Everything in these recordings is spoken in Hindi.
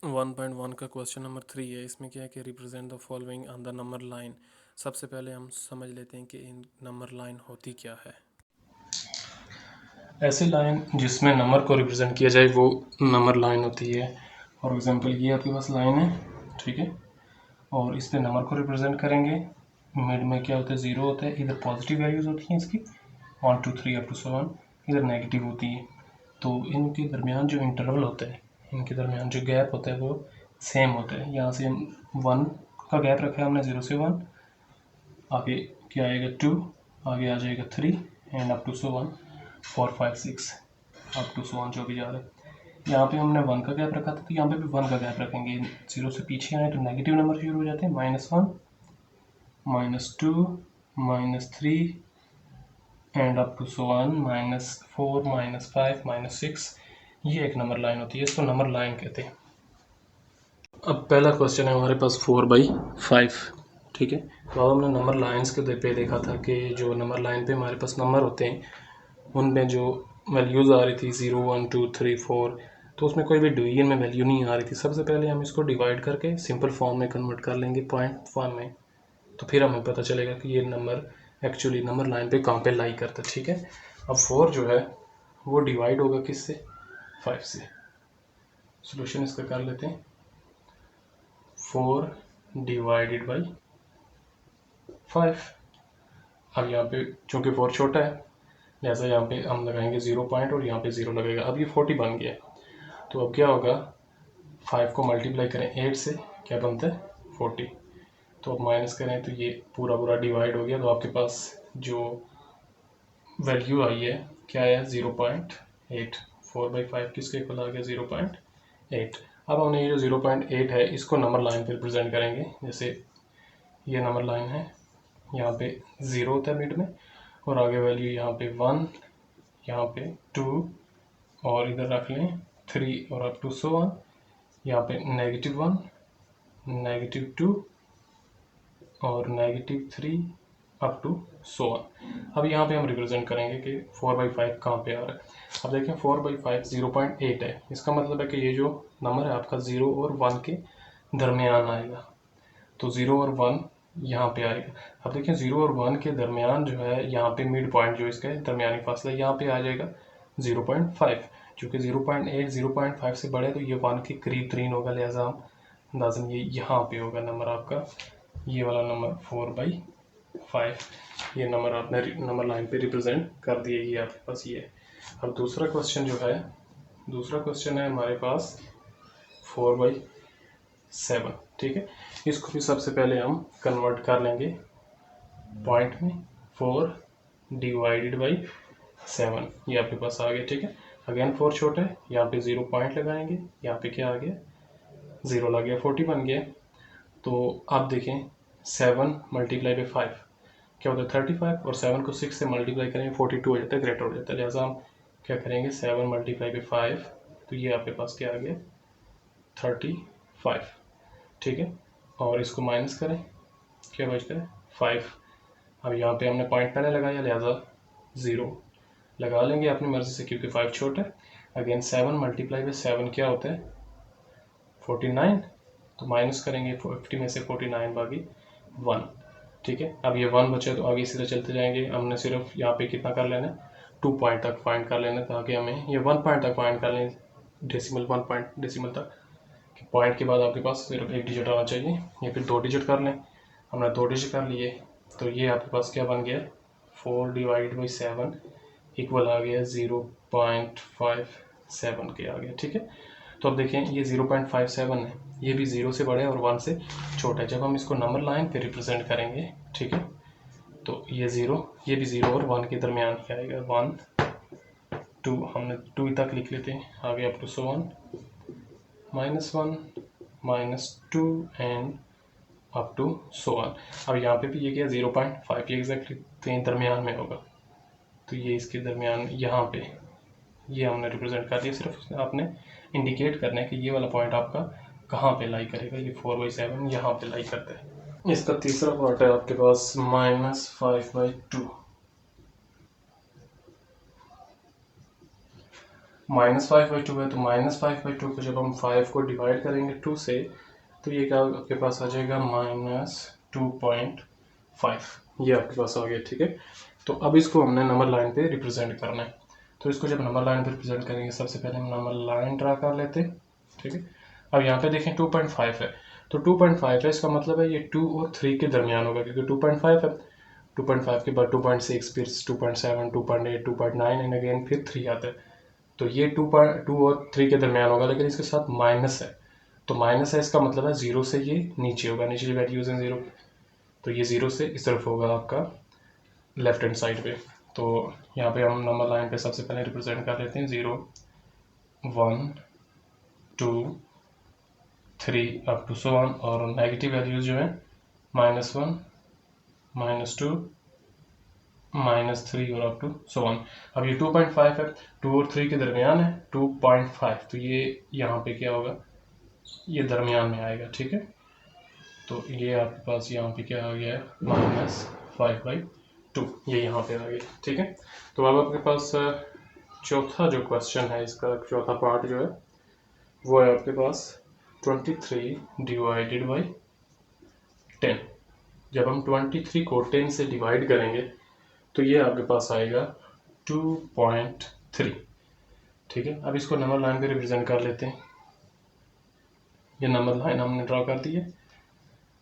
1.1 का क्वेश्चन नंबर 3 है। इसमें क्या है कि represent the following on the number line. सबसे पहले हम समझ लेते हैं कि इन नंबर लाइन होती क्या है। ऐसी लाइन जिसमें नंबर को रिप्रेजेंट किया जाए वो नंबर लाइन होती है। फॉर एग्जांपल ये आपके पास लाइन है, ठीक है, और इस पे नंबर को रिप्रेजेंट करेंगे। मिड में क्या होता है, ज़ीरो होता है, इधर पॉजिटिव वैल्यूज़ होती हैं इसकी 1 2 3 अप टू 7, इधर नेगेटिव होती है। तो इनके दरमियान जो इंटरवल होता है, इनके दरमियान जो गैप होता है वो सेम होता है। यहाँ से हम 1 का गैप रखा है हमने, 0 से 1, आगे क्या आएगा 2, आगे आ जाएगा 3 and up to 1 4 5 6 up to 1 जो भी जा रहा है। यहाँ पे हमने 1 का गैप रखा था, तो यहाँ पे भी 1 का गैप रखेंगे। 0 से पीछे आए तो नेगेटिव नंबर शुरू हो जाते हैं, -1 -2 -3 एंड अप टू 1 -4 -5 -6। ये एक नंबर लाइन होती है, इसको नंबर लाइन कहते हैं। अब पहला क्वेश्चन है हमारे पास 4/5, ठीक है। तो अब हमने नंबर लाइन्स के पे देखा था कि जो नंबर लाइन पे हमारे पास नंबर होते हैं उनमें जो वैल्यूज़ आ रही थी 0 1 2 3 4, तो उसमें कोई भी डिवीजन में वैल्यू नहीं आ रही थी। सबसे पहले हम इसको डिवाइड करके सिंपल फॉर्म में कन्वर्ट कर लेंगे पॉइंट फॉर्म में, तो फिर हमें पता चलेगा कि ये नंबर एक्चुअली नंबर लाइन पे कहाँ पे लाई करता है, ठीक है। अब 4 जो है वो डिवाइड होगा किससे, 5 से। सोल्यूशन इसका कर लेते हैं, 4 डिवाइडेड बाई 5। अब यहाँ पे चूँकि 4 छोटा है लिहाजा यहाँ पे हम लगाएंगे 0 पॉइंट और यहाँ पे 0 लगेगा। अब ये 40 बन गया। तो अब क्या होगा, 5 को मल्टीप्लाई करें 8 से, क्या बनता है 40। तो अब माइनस करें तो ये पूरा पूरा डिवाइड हो गया। तो आपके पास जो वैल्यू आई है क्या है, 0.8। 4/5 किसके इक्वल आ गया, 0.8। अब हमने ये जो 0.8 है इसको नंबर लाइन पर रिप्रेजेंट करेंगे। जैसे ये नंबर लाइन है, यहाँ पे 0 होता है मिड में, और आगे वैल्यू यहाँ पे 1, यहाँ पे 2, और इधर रख लें 3 और अप टू 1, यहाँ पे -1 -2 और -3 अप टू 1। अब यहाँ पे हम रिप्रेजेंट करेंगे कि 4/5 कहाँ पे आ रहा है। अब देखें 4/5 0.8 है, इसका मतलब है कि ये जो नंबर है आपका 0 और 1 के दरमियान आएगा। तो 0 और 1 यहाँ पे आएगा। अब देखिए 0 और 1 के दरमियान जो है यहाँ पे मिड पॉइंट जो इसका दरमियानी फासला यहाँ पे आ जाएगा 0.5। चूँकि 0.8 0.5 से बड़े तो ये 1 के करीब तरीन होगा, लिहाजा हम अंदाजन ये यहाँ पे होगा नंबर आपका, ये वाला नंबर 4/5। ये नंबर आपने नंबर लाइन पे रिप्रेजेंट कर दिए, ये आपके पास ये है। अब दूसरा क्वेश्चन जो है, दूसरा क्वेश्चन है हमारे पास 4/7, ठीक है। इसको भी सबसे पहले हम कन्वर्ट कर लेंगे पॉइंट में, 4 डिवाइडेड बाई 7, ये आपके पास आ गया, ठीक है। अगेन 4 छोटा है, यहाँ पे 0 पॉइंट लगाएंगे, यहाँ पे क्या आ गया 0 लग गया, 40 बन गया। तो आप देखें 7 मल्टीप्लाई बाई 5 क्या होता है 35, और 7 को 6 से मल्टीप्लाई करेंगे 42 हो जाता है, ग्रेटर हो जाता है। लिहाजा हम क्या करेंगे 7 मल्टीप्लाई बाई 5, तो ये आपके पास क्या आ गया 35, ठीक है। और इसको माइनस करें, क्या बचता है 5। अब यहाँ पे हमने पॉइंट पहले लगाया लिहाजा 0 लगा लेंगे अपनी मर्जी से, क्योंकि 5 छोटा है। अगेन 7 मल्टीप्लाई बाई 7 क्या होता है 49, तो माइनस करेंगे 50 में से 49 बाकी 1, ठीक है। अब ये 1 बचे तो आगे सीधे चलते जाएंगे। हमने सिर्फ यहाँ पे कितना कर लेना है 2 पॉइंट तक फाइंड कर लेना, ताकि हमें ये 1 पॉइंट तक फाइंड कर लें, डेसिमल 1 पॉइंट डेसिमल तक। पॉइंट के बाद आपके पास सिर्फ एक डिजिट आना चाहिए, या फिर 2 डिजिट कर लें। हमने 2 डिजिट कर लिए, तो ये आपके पास क्या बन गया 4 डिवाइड बाई 7 इक्वल आ गया 0.57 के आ गया, ठीक है। तो अब देखें ये 0.57 है, ये भी 0 से बड़े और 1 से छोटा है। जब हम इसको नंबर लाइन पे रिप्रेजेंट करेंगे, ठीक है, तो ये 0, ये भी 0 और 1 के दरमियान ही आएगा। 1 2 हमने 2 तक लिख लेते हैं, आगे up to 1 -1 -2 and up to 1। अब यहाँ पे भी ये क्या 0.5, ये एग्जैक्टली तीन दरमियान में होगा, तो ये इसके दरमियान यहाँ पे ये हमने रिप्रेजेंट कर दिया। सिर्फ आपने इंडिकेट करना है कि ये वाला पॉइंट आपका कहाँ पे लाई करेगा। ये 4/7 यहाँ पे लाई करता है। इसका तीसरा पार्ट है आपके पास -5/2। -5/2 है, तो -5/2 को जब हम 5 को डिवाइड करेंगे 2 से, तो ये क्या आपके पास आ जाएगा -2.5, ये आपके पास आ गया। ठीक है, तो अब इसको हमने नंबर लाइन पे रिप्रेजेंट करना है। तो इसको जब नंबर लाइन पे रिप्रेजेंट करेंगे, सबसे पहले हम नंबर लाइन ड्रा कर लेते हैं। ठीक है, अब यहाँ पे देखें 2.5 है, तो 2.5 है, इसका मतलब है ये 2 और 3 के दरमियान होगा, क्योंकि 2.5 है। 2.5 के बाद 2.6, फिर 2.7, 2.8, 2.9 एंड अगेन फिर 3 आता है। तो ये 2 और 3 के दरमियान होगा, लेकिन इसके साथ माइनस है, तो माइनस है इसका मतलब है 0 से ये नीचे होगा, निचली वैल्यूज हैं 0, तो ये 0 से इस तरफ होगा आपका लेफ्ट हैंड साइड पे। तो यहाँ पे हम नंबर लाइन पे सबसे पहले रिप्रेजेंट कर लेते हैं 0, 1, 2, 3 अप टू सो ऑन, और नेगेटिव वैल्यूज जो है -1, -2, -3 और अप टू सो ऑन। अब ये 2.5 है, 2 और 3 के दरमियान है 2.5, तो ये यहाँ पे क्या होगा, ये दरमियान में आएगा। ठीक है, तो ये आपके पास यहाँ पे क्या आ गया है, -5/2, ये यहाँ पे आ गया। ठीक है, तो अब आपके पास चौथा जो क्वेश्चन है, इसका चौथा पार्ट जो है वो है आपके पास 23 डिवाइडेड बाई 10। जब हम 23 को 10 से डिवाइड करेंगे तो ये आपके पास आएगा 2.3। ठीक है, अब इसको नंबर लाइन पे रिप्रेजेंट कर लेते हैं। ये नंबर लाइन हमने ड्रा कर दी है,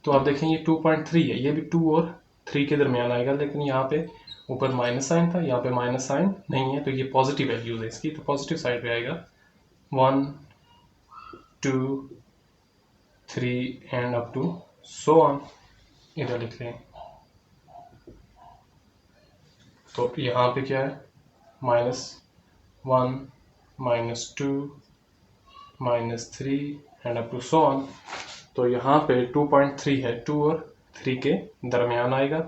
तो आप देखें ये 2.3 है, ये भी 2 और 3 के दरमियान आएगा, लेकिन यहाँ पे ऊपर माइनस साइन था, यहाँ पे माइनस साइन नहीं है, तो ये पॉजिटिव वैल्यूज है इसकी, तो पॉजिटिव साइड पे आएगा 1, 2, 3 and up to so on, इधर लिख लें। तो यहाँ पे क्या है, -1, -2, -3 and up to so on. तो यहाँ पे 2.3 है, 2 और 3 के दरमियान आएगा,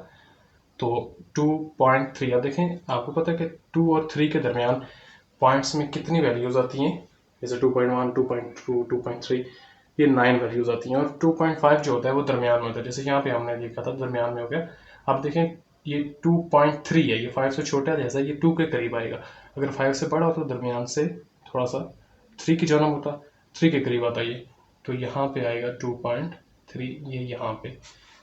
तो 2.3। अब देखें, आपको पता है कि 2 और 3 के दरमियान पॉइंट्स में कितनी वैल्यूज आती हैं, जैसे 2.1, 2.2, 2.3, ये 9 वैल्यूज आती हैं, और 2.5 जो होता है वो दरमियान में होता है, जैसे यहाँ पे हमने लिखा था दरमियान में हो गया। अब देखें ये 2.3 है, ये 5 से छोटा है, जैसा ये 2 के करीब आएगा। अगर 5 से बड़ा हो तो दरमियान से थोड़ा सा 3 की जन्म होता, 3 के करीब आता ये, तो यहाँ पे आएगा 2.3, ये यहाँ पे,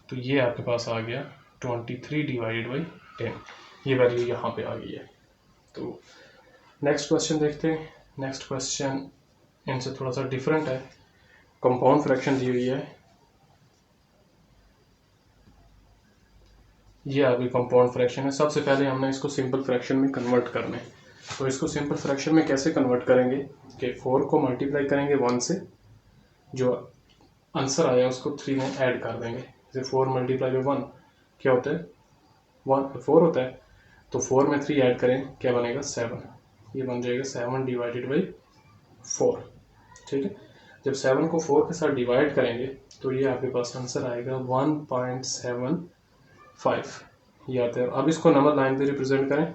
तो ये आपके पास आ गया 23 डिवाइडेड बाई 10, ये वैल्यू यहाँ पे आ गई है। तो नेक्स्ट क्वेश्चन देखते हैं। नेक्स्ट क्वेश्चन इनसे थोड़ा सा डिफरेंट है, कंपाउंड फ्रैक्शन दी हुई है, ये आपकी कंपाउंड फ्रैक्शन है। सबसे पहले हमने इसको सिंपल फ्रैक्शन में कन्वर्ट करना है, तो इसको सिंपल फ्रैक्शन में कैसे कन्वर्ट करेंगे कि 4 को मल्टीप्लाई करेंगे 1 से, जो आंसर आया उसको 3 में ऐड कर देंगे। जैसे 4 मल्टीप्लाई बाई 1 क्या होता है, 4 होता है, तो 4 में 3 ऐड करें क्या बनेगा, 7, ये बन जाएगा 7 डिवाइडेड बाई 4। ठीक है, जब 7 को 4 के साथ डिवाइड करेंगे तो ये आपके पास आंसर आएगा 1.75, ये आता है। अब इसको नंबर लाइन पे रिप्रेजेंट करें,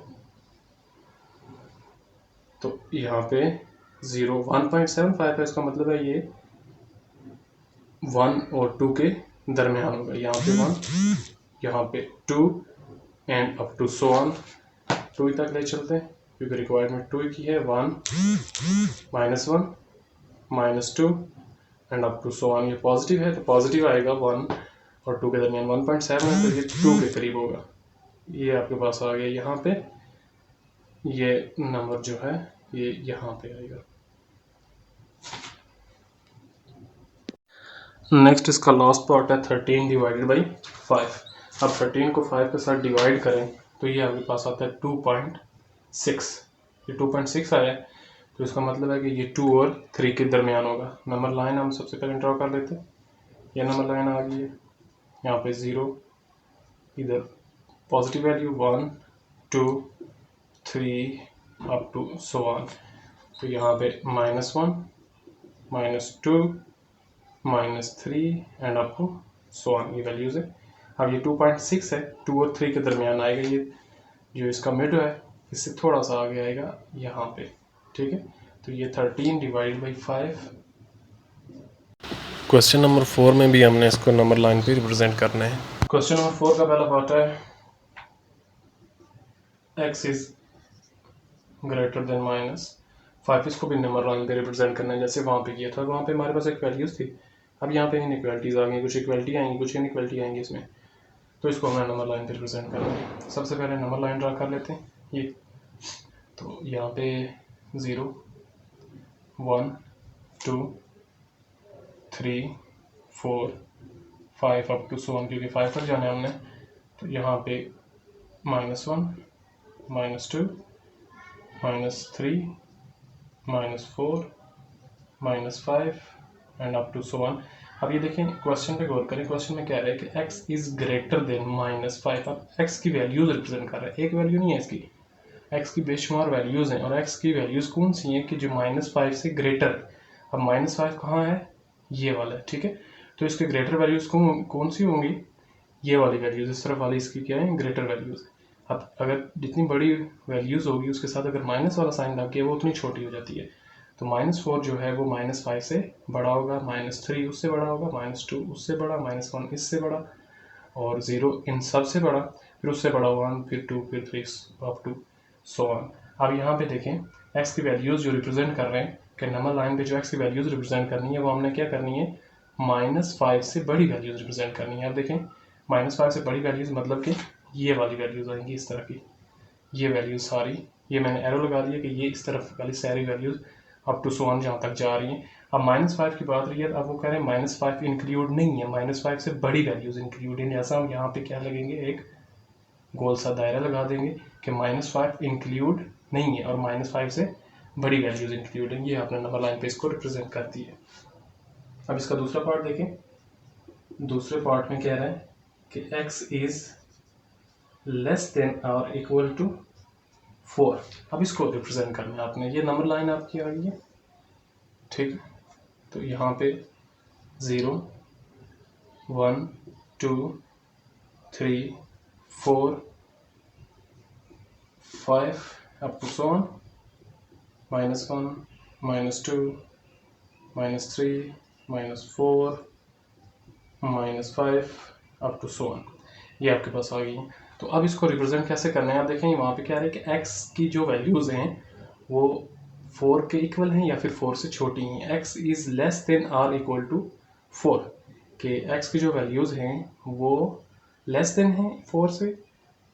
तो यहाँ पे 1.75 है, इसका मतलब है ये 1 और 2 के दरमियान होगा, यहाँ पे 1, यहाँ पे 2 and up to so on, 2 तक ले चलते हैं क्योंकि रिक्वायरमेंट 2 की है, 1, -1, -2 and up to so on. ये पॉजिटिव है तो पॉजिटिव आएगा 1 और 2 के दरमियान, 1.7 है तो ये 2 के करीब होगा, ये आपके पास आ गया यहाँ पे, ये नंबर जो है ये यहाँ पे आएगा। नेक्स्ट इसका लास्ट पार्ट है 13 डिवाइडेड बाई 5। अब 13 को 5 के साथ डिवाइड करें तो ये आपके पास आता है 2.6, ये 2.6 आया है, तो इसका मतलब है कि ये 2 और 3 के दरमियान होगा। नंबर लाइन हम सबसे पहले ड्रॉ कर लेते हैं, ये नंबर लाइन आ गई है, यहाँ पे 0, इधर positive value 1, 2, 3 up to so on, तो यहाँ पे -1, -2, -3 and up to so on, ये वैल्यूज है। अब ये 2.6 है, 2 और 3 के दरमियान आएगा, ये जो इसका मिड है इससे थोड़ा सा आगे आएगा यहाँ पे। ठीक है, तो ये 13 डिवाइड बाई 5। क्वेश्चन नंबर 4 में भी हमने इसको नंबर लाइन पे रिप्रेजेंट करना है। क्वेश्चन नंबर 4 का पहला पार्ट है x is greater than 5 इसको भी नंबर लाइन पे रिप्रेजेंट करना है, जैसे वहाँ पे किया था, वहाँ पे हमारे पास एक वैल्यूज़ थी, अब यहाँ पे इनइक्वालिटीज़ आ गई, कुछ इक्वलिटी आएंगी, कुछ इनइक्वलिटी आएंगी इसमें, तो इसको हमें नंबर लाइन पे रिप्रेजेंट करना है। सबसे पहले नंबर लाइन ड्रा कर लेते हैं ये, तो यहाँ पे 0 1 2 3 4 5 अप टू सो ऑन, क्योंकि 5 तक जाना है हमने, तो यहाँ पे -1 -2 -3 -4 -5 and up to so on. अब ये देखें, क्वेश्चन पे गौर करें, क्वेश्चन में क्या रहा है कि x इज ग्रेटर देन -5। अब x की वैल्यूज रिप्रेजेंट कर रहा है, एक वैल्यू नहीं है इसकी, x की बेशुमार वैल्यूज हैं, और x की वैल्यूज कौन सी हैं कि जो -5 से ग्रेटर है। अब -5 कहाँ है, ये वाला है, ठीक है, तो इसके ग्रेटर वैल्यूज कौन सी होंगी, ये वाली वैल्यूज, इस तरफ वाली इसकी क्या है, ग्रेटर वैल्यूज। अब अगर जितनी बड़ी वैल्यूज होगी उसके साथ अगर माइनस वाला साइन लग गया वो उतनी छोटी हो जाती है, तो -4 जो है वो -5 से बड़ा होगा, -3 उससे बड़ा होगा, -2 उससे बड़ा, -1 इससे बड़ा, और 0 इन सब से बड़ा, फिर उससे बड़ा 1, फिर 2, फिर 3 अप टू सो ऑन। अब यहाँ पे देखें x की वैल्यूज जो रिप्रेजेंट कर रहे हैं कि नंबर लाइन पे जो x की वैल्यूज रिप्रेजेंट करनी है वो हमने क्या करनी है, -5 से बड़ी वैल्यूज रिप्रेजेंट करनी है। अब देखें -5 से बड़ी वैल्यूज मतलब कि ये वाली वैल्यूज आएंगी, इस तरह की ये वैल्यूज सारी, ये मैंने एरो लगा दिया कि ये इस तरफ वाली सारी values up to so on जहाँ तक जा रही हैं। अब -5 की बात रही है, अब वो कह रहे हैं -5 इंक्लूड नहीं है, -5 से बड़ी वैल्यूज इंक्लूड है, जैसा हम यहाँ पे क्या लगेंगे, एक गोल सा दायरा लगा देंगे कि -5 इंक्लूड नहीं है और -5 से बड़ी वैल्यूज इंक्लूड है, ये आपने नंबर लाइन पे इसको रिप्रेजेंट करती है। अब इसका दूसरा पार्ट देखें, दूसरे पार्ट में कह रहा है कि x इज लेस देन और इक्वल टू 4। अब इसको रिप्रेजेंट करना है आपने, ये नंबर लाइन आपकी आ गई है, ठीक, तो यहाँ पे 0 1 2 3 4 5 up to so on, -1 -2 -3 -4 -5 up to so on, ये आपके पास आ गई है। तो अब इसको रिप्रेजेंट कैसे करना है, आप देखें वहाँ पे क्या है कि x की जो वैल्यूज़ हैं वो 4 के इक्वल हैं या फिर 4 से छोटी हैं। x is less than or equal to 4, कि x की जो वैल्यूज़ हैं वो लेस देन हैं 4 से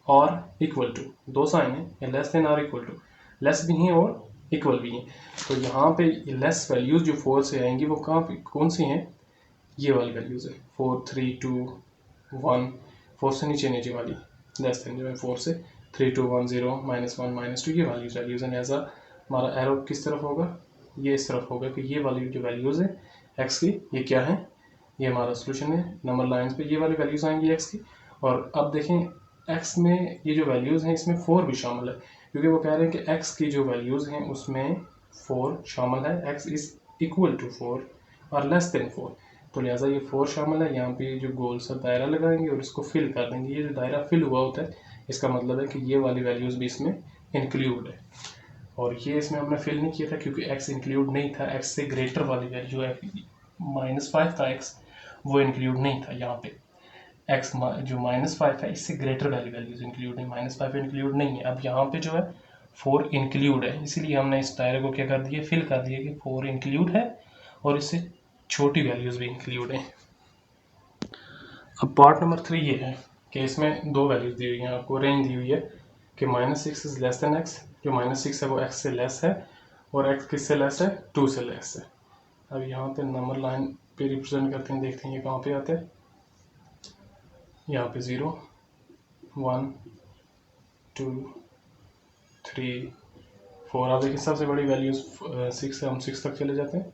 और इक्वल टू, दो साइन है, less than or equal to, less भी हैं और इक्वल भी हैं। तो यहाँ पे लेस वैल्यूज़ जो 4 से आएंगी वो कहाँ पे कौन सी हैं, ये वाली वैल्यूज़ है 4 3 2 1, 4 से नीचे वाली लेस देन जो है 4 से 3 2 1 0 -1 -2, ये वाली वैल्यूज़ हैं। ऐसा हमारा एरो किस तरफ होगा, ये इस तरफ होगा कि ये वाली जो वैल्यूज़ है एक्स की, ये क्या है, ये हमारा सोल्यूशन है, नंबर लाइन्स पे ये वाली वैल्यूज़ आएंगी एक्स की। और अब देखें एक्स में ये जो वैल्यूज़ हैं इसमें 4 भी शामिल है, क्योंकि वो कह रहे हैं कि एक्स की जो वैल्यूज़ हैं उसमें 4 शामिल है, एक्स इज़ इक्वल टू 4 और लेस देन 4, तो लिहाजा ये 4 शामिल है। यहाँ पे जो गोल सा दायरा लगाएंगे और इसको फिल कर देंगे, ये जो दायरा फिल हुआ होता है इसका मतलब है कि ये वाली वैल्यूज़ भी इसमें इंक्लूड है, और ये इसमें हमने फिल नहीं किया था क्योंकि x इंक्लूड नहीं था, x से ग्रेटर वाली वैल्यू है -5 था x, वो इंक्लूड नहीं था। यहाँ पे x जो -5 है इससे ग्रेटर वाली वैल्यूज इंक्लूड है, -5 इंक्लूड नहीं है। अब यहाँ पे जो है 4 इंक्लूड है, इसीलिए हमने इस दायरे को क्या कर दिया, फिल कर दिया कि 4 इंक्लूड है और इससे छोटी वैल्यूज भी इंक्लूड है। अब पार्ट नंबर 3 ये है कि इसमें दो वैल्यूज दी हुई हैं, आपको रेंज दी हुई है कि -6 इज लेस देन x, जो -6 है वो x से लेस है और x किससे लेस है, 2 से लेस है। अब यहाँ पे नंबर लाइन पे रिप्रेजेंट करते हैं, देखते हैं ये कहाँ पे आता है, यहाँ पे 0 1 2 3 4, आप देखिए सबसे बड़ी वैल्यूज 6 है, हम 6 तक चले जाते हैं,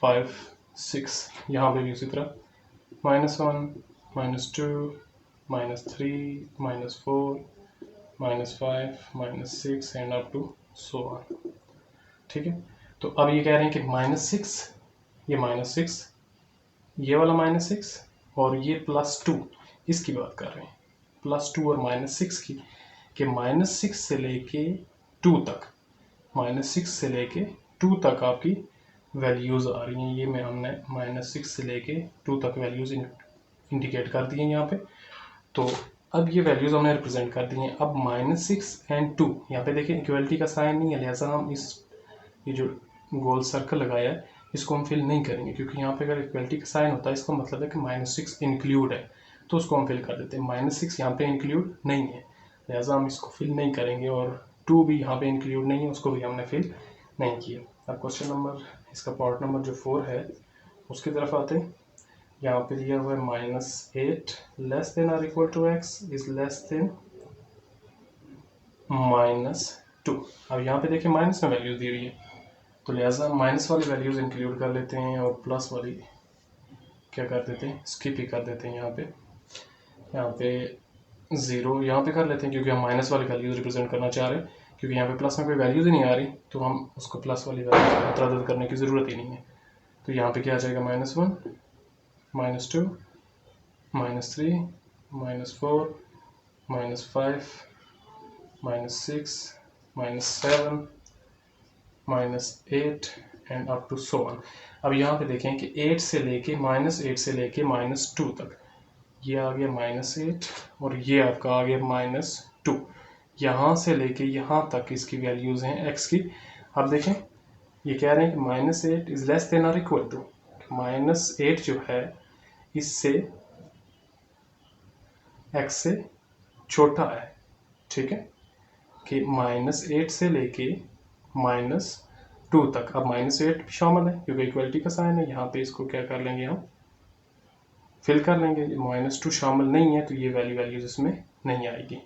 5 6, यहाँ पे भी उसी तरह -1 -2 -3 -4 -5 -6 and up to so on, ठीक है। तो अब ये कह रहे हैं कि -6, ये -6, ये वाला -6 और ये +2, इसकी बात कर रहे हैं, +2 और -6 की, कि -6 से लेके 2 तक, -6 से लेके 2 तक आपकी वैल्यूज़ आ रही हैं। ये में हमने -6 से लेके 2 तक वैल्यूज़ इंडिकेट कर दी हैं यहाँ पे। तो अब ये वैल्यूज़ हमने रिप्रेजेंट कर दी हैं। अब -6 एंड 2, यहाँ पे देखिए इक्वलिटी का साइन नहीं है, लिहाजा हम ये जो गोल सर्कल लगाया है इसको हम फिल नहीं करेंगे, क्योंकि यहाँ पे अगर इक्वलिटी का साइन होता है इसका मतलब है कि -6 इंक्लूड है, तो उसको हम फिल कर देते हैं। -6 यहाँ पे इंक्लूड नहीं है, लिहाजा हम इसको फिल नहीं करेंगे, और 2 भी यहाँ पे इंक्लूड नहीं है, उसको भी हमने फिल नहीं किया। अब क्वेश्चन नंबर, इसका पार्ट नंबर जो 4 है उसकी तरफ आते हैं। यहाँ पे दिया हुआ है -8 लेस देन और equal to x is less than -2। अब यहाँ पे देखिए माइनस में वैल्यूज दी हुई है, तो लिहाजा माइनस वाली वैल्यूज इंक्लूड कर लेते हैं और प्लस वाली क्या कर देते हैं, स्किप ही कर देते हैं। यहाँ पे 0 यहाँ पे कर लेते हैं, क्योंकि हम माइनस वाली वैल्यूज रिप्रेजेंट करना चाह रहे हैं, क्योंकि यहाँ पे प्लस में कोई वैल्यूज ही नहीं आ रही, तो हम उसको प्लस वाली वैल्यू रद्द करने की ज़रूरत ही नहीं है। तो यहाँ पे क्या आ जाएगा, -1 -2 -3 -4 -5 -6 -7 -8 and up to so on. अब यहाँ पे देखें कि 8 से लेके -2 तक, ये आ गया -8 और ये आपका आ गया -2। यहाँ से लेके यहाँ तक इसकी वैल्यूज़ हैं x की। अब देखें ये कह रहे हैं कि -8 इज़ लेस देन और इक्वल टू, -8 जो है इससे x से छोटा है, ठीक है, कि -8 से लेके -2 तक। अब -8 भी शामिल है क्योंकि इक्वलिटी का साइन है, यहाँ पे इसको क्या कर लेंगे, हम फिल कर लेंगे। -2 शामिल नहीं है तो ये वैल्यूज इसमें नहीं आएगी।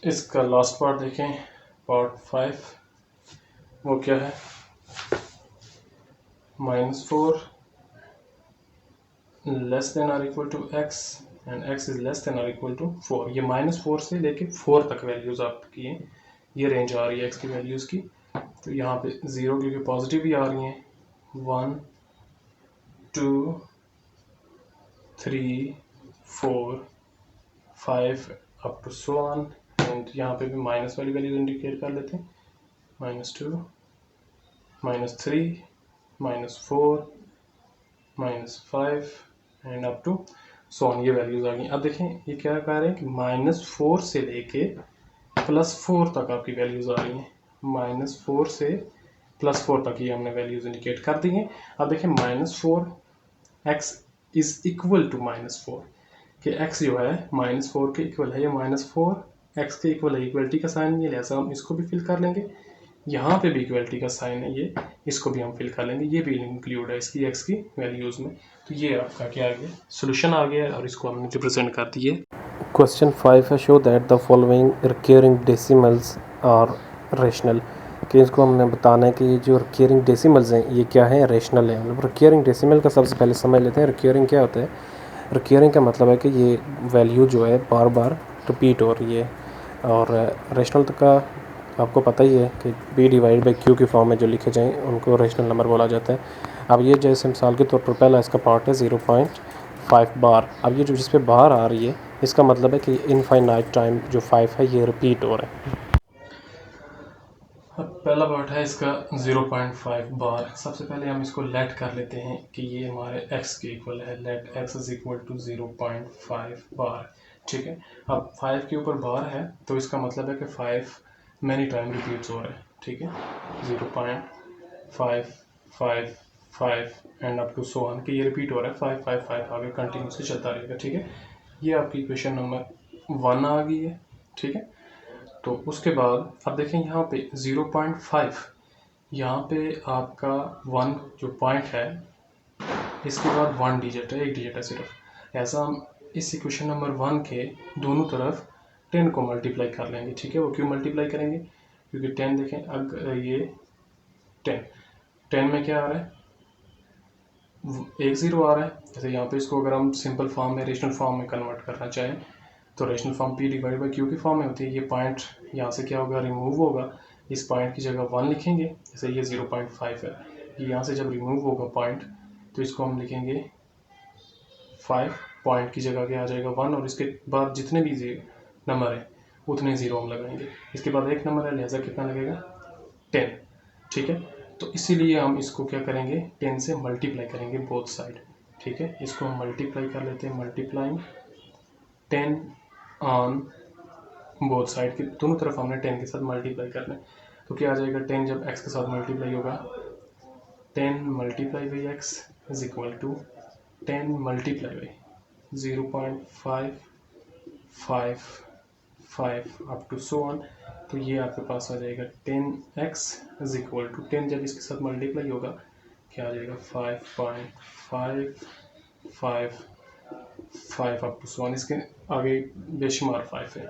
इसका लास्ट पार्ट देखें, पार्ट 5, वो क्या है, -4 लेस देन और equal to x and x is less than और इक्वल टू 4। ये -4 से लेके 4 तक वैल्यूज आपकी हैं, ये रेंज आ रही है x की वैल्यूज़ की। तो यहाँ पे 0 क्योंकि पॉजिटिव भी आ रही हैं, 1 2 3 4 5 up to so on, and यहाँ पे भी माइनस वाली वैल्यूज इंडिकेट कर लेते हैं, -2 -3 -4 -5 and up to so on, ये वैल्यूज आ गई। अब देखें ये क्या कह रहे हैं कि -4 से लेके +4 तक आपकी वैल्यूज आ रही हैं, -4 से +4 तक ही हमने वैल्यूज इंडिकेट कर दी हैं। अब देखें -4 x इज इक्वल टू -4, कि x जो है -4 के इक्वल है, या -4 x के इक्वल है, इक्वलिटी का साइन ये, लिहाजा हम इसको भी फिल कर लेंगे। यहाँ पे भी इक्वलिटी का साइन है ये, इसको भी हम फिल कर लेंगे, ये भी इंक्लूड है इसकी x की वैल्यूज़ में। तो ये आपका क्या आ गया, सोल्यूशन आ गया, और इसको हमने रिप्रेजेंट कर दिए। क्वेश्चन 5 है, show that the following recurring decimals are rational, कि इसको हमने बताना है कि ये जो रिकरिंग डेसिमल्स हैं ये क्या है, रेशनल है। मतलब रिकरिंग डेसिमल का सबसे पहले समझ लेते हैं, रिकरिंग क्या होता है। रिकरिंग का मतलब है कि ये वैल्यू जो है बार बार रिपीट हो रही है, और रेशनल का आपको पता ही है कि b/q की फॉर्म में जो लिखे जाएँ उनको रेशनल नंबर बोला जाता है। अब ये जैसे मिसाल के तौर पर पहला इसका पार्ट है 0.5 बार। अब ये जो जिस पे बार आ रही है इसका मतलब है कि इनफाइनाइट टाइम जो 5 है ये रिपीट हो रहा है। अब पहला पार्ट है इसका 0.5 बार। सबसे पहले हम इसको लेट कर लेते हैं कि ये हमारे x के इक्वल है, let x is equal to 0.5 bar, ठीक है। अब 5 के ऊपर बार है तो इसका मतलब है कि 5 मैनी टाइम रिपीट्स हो रहे हैं, ठीक है, 0.5 5 5 and up to so on, कि ये रिपीट हो रहा है 5 5 5 आगे कंटिन्यूसली चलता रहेगा, ठीक है। ये आपकी इक्वेशन नंबर 1 आ गई है, ठीक है। तो उसके बाद अब देखें यहाँ पे 0.5, यहाँ पे आपका 1 जो पॉइंट है इसके बाद 1 डिजिट है, 1 डिजिट है सिर्फ। ऐसा हम इस इक्वेशन नंबर 1 के दोनों तरफ 10 को मल्टीप्लाई कर लेंगे, ठीक है। वो क्यों मल्टीप्लाई करेंगे, क्योंकि 10 देखें, अगर ये 10 में क्या आ रहा है, 1 0 आ रहा है। जैसे यहाँ पे इसको अगर हम सिंपल फॉर्म में, रेशनल फॉर्म में कन्वर्ट करना चाहें तो रेशनल फॉर्म p/q की फॉर्म में होती है। ये पॉइंट यहाँ से क्या होगा, रिमूव होगा, इस पॉइंट की जगह 1 लिखेंगे। जैसे ये 0.5 है, ये यहाँ से जब रिमूव होगा पॉइंट तो इसको हम लिखेंगे 5, पॉइंट की जगह क्या आ जाएगा 1, और इसके बाद जितने भी नंबर है उतने 0 हम लगाएंगे। इसके बाद एक नंबर है, लिहाजा कितना लगेगा 10, ठीक है। तो इसीलिए हम इसको क्या करेंगे, 10 से मल्टीप्लाई करेंगे बोथ साइड, ठीक है। इसको हम मल्टीप्लाई कर लेते हैं, मल्टीप्लाइंग 10 ऑन बोथ साइड की दोनों तरफ हमने 10 के साथ मल्टीप्लाई करना है। तो क्या आ जाएगा, 10 जब x के साथ मल्टीप्लाई होगा 10 multiply by x is equal to 10 multiply by 0.555 up to so on. तो ये आपके पास आ जाएगा 10x इज इक्वल टू 10 जब इसके साथ मल्टीप्लाई होगा क्या आ जाएगा 5.555 अप टू सो ऑन, इसके आगे बेशुमार 5 है।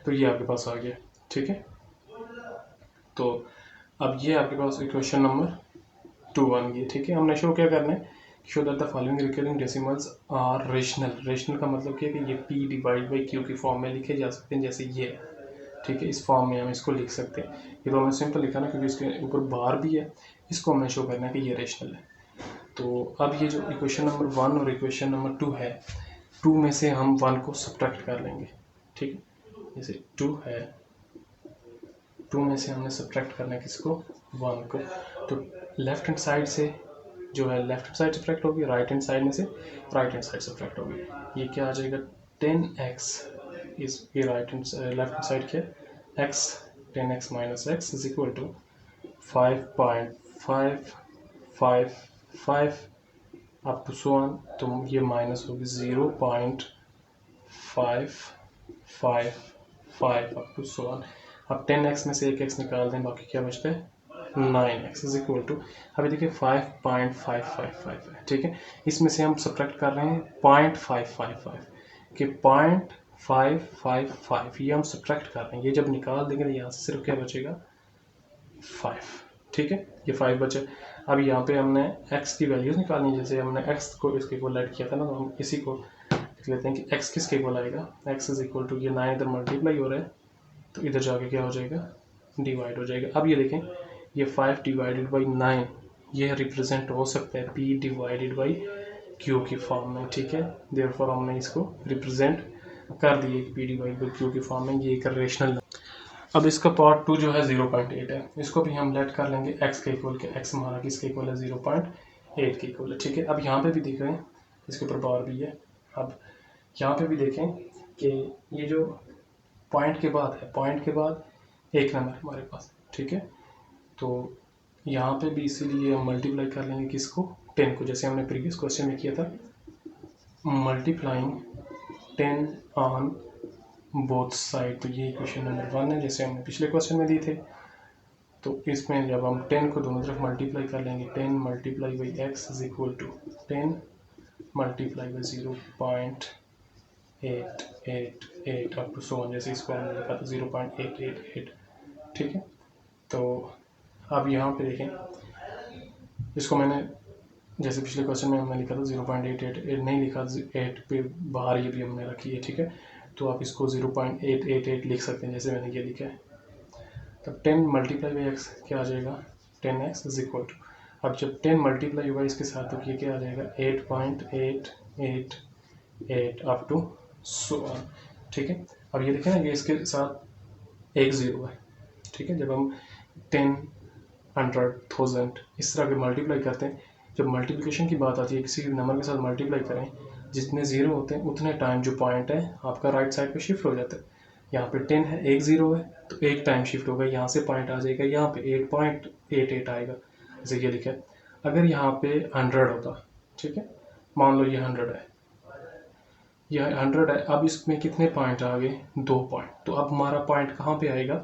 तो ये आपके पास आ गया, ठीक है। तो अब ये आपके पास इक्वेशन नंबर 2 बन गई, ठीक है। हमने शो क्या करना है, show that the following recurring decimals are rational. Rational का मतलब क्या है कि ये p डिवाइड बाई q की फॉर्म में लिखे जा सकते हैं, जैसे ये, ठीक है। इस फॉर्म में हम इसको लिख सकते हैं। ये तो हमने सिंपल लिखा ना, क्योंकि इसके ऊपर बार भी है। इसको हमने शो करना है कि ये रेशनल है। तो अब ये जो इक्वेशन नंबर 1 और इक्वेशन नंबर 2 है, 2 में से हम 1 को सब्ट्रैक्ट कर लेंगे, ठीक है। जैसे 2 है, 2 में से हमने सब्ट्रैक्ट करना है किसको, 1 को। तो लेफ्ट हैंड साइड से जो है लेफ्ट हैंड साइड सब्ट्रैक्ट होगी, राइट हैंड साइड में से राइट हैंड साइड सब्ट्रैक्ट होगी। ये क्या आ जाएगा 10x इस ये right hand left hand side क्या x 10x minus x is equal to 5.555 up to so on. तो ये माइनस होगी 0.555 अप टू सो ऑन। अब 10x में से एक x निकाल दें, बाकी क्या बचता है 9x इज इक्वल टू, अभी देखिए 5.555 है, ठीक है। इसमें से हम सब्ट्रैक्ट कर रहे हैं 0.555 के 0.555, ये हम सब्ट्रैक्ट कर रहे हैं। ये जब निकाल देंगे तो यहाँ से सिर्फ क्या बचेगा 5, ठीक है। ये 5 बचे। अब यहाँ पे हमने x की वैल्यूज निकालनी है। जैसे हमने x को इसके इक्वल ऐड किया था ना, तो हम इसी को लिख लेते हैं कि x किसके इक्वल आएगा, x इज इक्वल टू ये 9 इधर मल्टीप्लाई हो रहा है तो इधर जाके क्या हो जाएगा डिवाइड हो जाएगा। अब ये देखें ये 5 डिवाइडेड बाई 9 ये रिप्रेजेंट हो सकता है p डिवाइडेड बाई q की फॉर्म में, ठीक है। देयरफॉर हमने इसको रिप्रेजेंट कर दिए p डिवाइड बाई q की फॉर्म में। ये एक रेशनल। अब इसका पार्ट 2 जो है 0.8 है, इसको भी हम लेट कर लेंगे x के इक्वल के। x हमारा किसके इक्वल है 0.8 के इक्वल है, ठीक है। अब यहाँ पे भी देख रहे हैं इसके ऊपर बार भी है। अब यहाँ पे भी देखें कि ये जो पॉइंट के बाद है, पॉइंट के बाद एक नंबर हमारे पास, ठीक है। तो यहाँ पे भी इसीलिए हम मल्टीप्लाई कर लेंगे किसको 10 को, जैसे हमने प्रीवियस क्वेश्चन में किया था, मल्टीप्लाइंग 10 ऑन बोथ साइड। तो ये क्वेश्चन नंबर 1 है, जैसे हमने पिछले क्वेश्चन में दिए थे। तो इसमें जब हम 10 को दोनों तरफ मल्टीप्लाई कर लेंगे, 10 multiply by x is equal to 10 multiply by 0.888 up to so on, जैसे इसको हमने लिखा था 0.888, ठीक है। तो अब यहाँ पे देखें, इसको मैंने जैसे पिछले क्वेश्चन में हमने लिखा था 0.888 नहीं लिखा, 8 पे बाहर ये भी हमने रखी है, ठीक है। तो आप इसको 0.888 लिख सकते हैं, जैसे मैंने ये लिखा है। तब 10 मल्टीप्लाई बाई एक्स क्या आ जाएगा 10x इज इक्वल टू, अब जब 10 मल्टीप्लाई होगा इसके साथ तो ये क्या आ जाएगा 8.888 अप टू सो ऑन, ठीक है। अब ये देखें ना, ये इसके साथ एक 0 है, ठीक है। जब हम 10, 100, 1000 इस तरह के मल्टीप्लाई करते हैं, जब मल्टीप्लिकेशन की बात आती है किसी नंबर के साथ मल्टीप्लाई करें, जितने 0 होते हैं उतने टाइम जो पॉइंट है आपका राइट साइड पे शिफ्ट हो जाता है। यहाँ पे 10 है, एक 0 है, तो एक टाइम शिफ्ट होगा, यहाँ से पॉइंट आ जाएगा यहाँ पे 8.88 आएगा, जैसे ये लिखा है। अगर यहाँ पे 100 होता, ठीक है, मान लो ये 100 है, यह 100 है। अब इसमें कितने पॉइंट आ गए 2 पॉइंट। तो अब हमारा पॉइंट कहाँ पे आएगा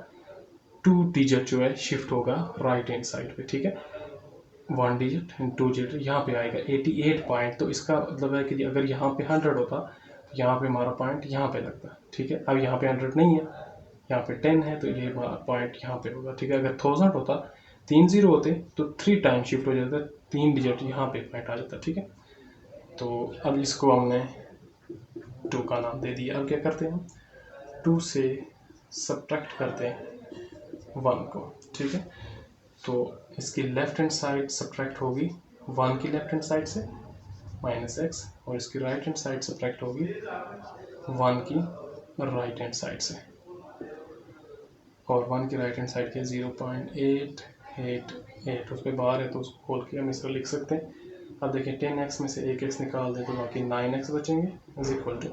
2 डिजिट जो है शिफ्ट होगा राइट हैंड साइड पे, ठीक है। 1 डिजिट एंड 2 डिजिट यहाँ पे आएगा 88 पॉइंट। तो इसका मतलब है कि अगर यहाँ पे 100 होता तो यहाँ पे हमारा पॉइंट यहाँ पे लगता, ठीक है। अब यहाँ पे 100 नहीं है, यहाँ पे 10 है, तो ये पॉइंट यहाँ पे होगा, ठीक है। अगर 1000 होता, 3 0 होते तो 3 टाइम शिफ्ट हो जाता, 3 डिजिट यहाँ पे पॉइंट आ जाता, ठीक है। तो अब इसको हमने 2 का नाम दे दिया। अब क्या करते हैं हम 2 से सब्ट्रैक्ट करते हैं 1 को, ठीक है। तो इसकी लेफ्ट हैंड साइड सब्ट्रैक्ट होगी 1 की लेफ्ट हैंड साइड से -x, और इसकी राइट हैंड साइड सब्ट्रैक्ट होगी 1 की राइट हैंड साइड से, और 1 की राइट हैंड साइड के 0.888 उस पर बाहर है, तो उसको खोल के हम इस तरह लिख सकते हैं। अब देखिए 10x में से एक x निकाल दें तो बाकी 9x बचेंगे इज इक्वल टू,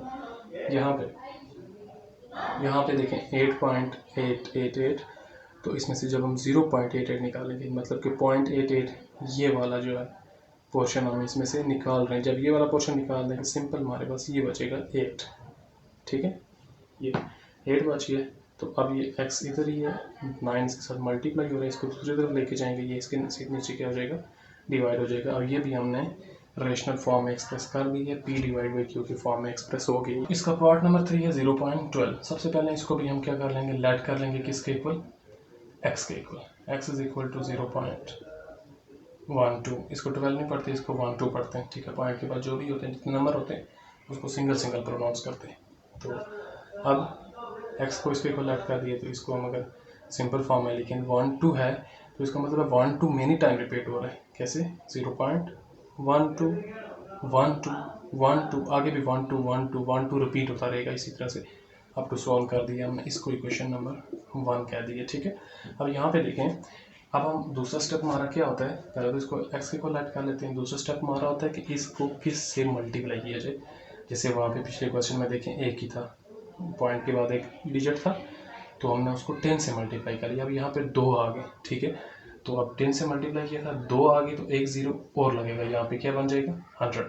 यहाँ पे यहाँ पे देखें 8.888, तो इसमें से जब हम 0.88 निकालेंगे मतलब कि 0.88 ये वाला जो है पोर्शन हम इसमें से निकाल रहे हैं, जब ये वाला पोर्शन निकाल देंगे सिंपल हमारे पास ये बचेगा 8, ठीक है, ये 8 बच गया। तो अब ये x इधर ही है, 9 इसके साथ मल्टीप्लाई हो रहा है, इसको दूसरी तरफ लेके जाएंगे, ये इसके नीचे क्या हो जाएगा, डिवाइड हो जाएगा। और ये भी हमने रेशनल फॉर्म में एक्सप्रेस कर दी है, p डिवाइड बाई q की फॉर्म में एक्सप्रेस हो गई। इसका पार्ट नंबर 3 है 0.12। सबसे पहले इसको भी हम क्या कर लेंगे, लेट कर लेंगे किसके इक्वल, x के equal, x is equal to 0.12। इसको 12 नहीं पढ़ते, इसको 1 2 पढ़ते हैं, ठीक है। पॉइंट के बाद जो भी होते हैं, जितने नंबर होते हैं उसको सिंगल सिंगल प्रोनाउंस करते हैं। तो अब x को इसके इक्वल ऐड कर दिए, तो इसको हम अगर सिंपल फॉर्म में लेकिन 1 2 है तो इसका मतलब है 1 2 मेनी टाइम रिपीट हो रहा है। कैसे, 0.12 1 2 1 2, आगे भी 1 2 1 2 1 2 रिपीट होता रहेगा इसी तरह से। अब टू सॉल्व कर दिया हमने, इसको इक्वेशन नंबर 1 कह दिए, ठीक है। अब यहाँ पे देखें, अब हम दूसरा स्टेप हमारा क्या होता है, पहले तो इसको x के इक्वल ऐड कर लेते हैं। दूसरा स्टेप हमारा होता है कि इसको किस से मल्टीप्लाई किया जाए। जैसे वहाँ पे पिछले क्वेश्चन में देखें एक ही था, पॉइंट के बाद एक डिजिट था, तो हमने उसको 10 से मल्टीप्लाई कर लिया। अब यहाँ पे 2 आ गए, ठीक है, तो अब 10 से मल्टीप्लाई किया था, 2 आ गए, तो एक 0 और लगेगा, यहाँ पे क्या बन जाएगा 100,